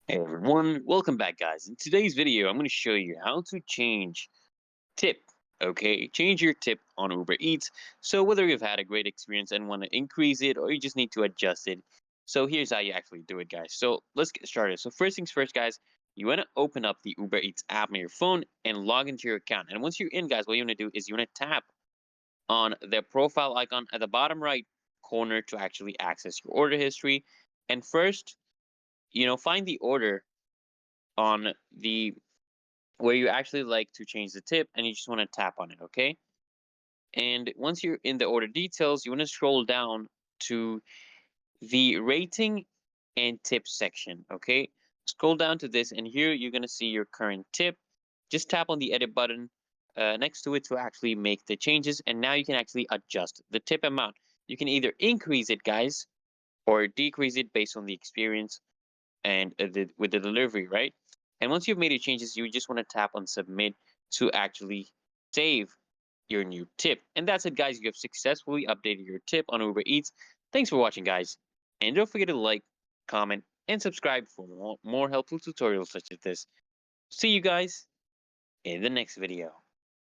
Hey everyone, welcome back guys. In today's video, I'm going to show you how to change tip, okay? Change your tip on Uber Eats. So whether you've had a great experience and want to increase it or you just need to adjust it. So here's how you actually do it, guys. So let's get started. So first things first, guys, you want to open up the Uber Eats app on your phone and log into your account. And once you're in, guys, what you want to do is you want to tap on the profile icon at the bottom right corner to actually access your order history. And first, find the order on the where you actually like to change the tip and you just want to tap on it, okay? And once you're in the order details, you want to scroll down to the rating and tip section, okay? Scroll down to this and here you're going to see your current tip. Just tap on the edit button next to it to actually make the changes, and now you can actually adjust the tip amount. You can either increase it, guys, or decrease it based on the experience and with the delivery, right? And once you've made your changes, you just want to tap on submit to actually save your new tip. And that's it, guys. You have successfully updated your tip on Uber Eats. Thanks for watching, guys. And don't forget to like, comment, and subscribe for more helpful tutorials such as this. See you guys in the next video.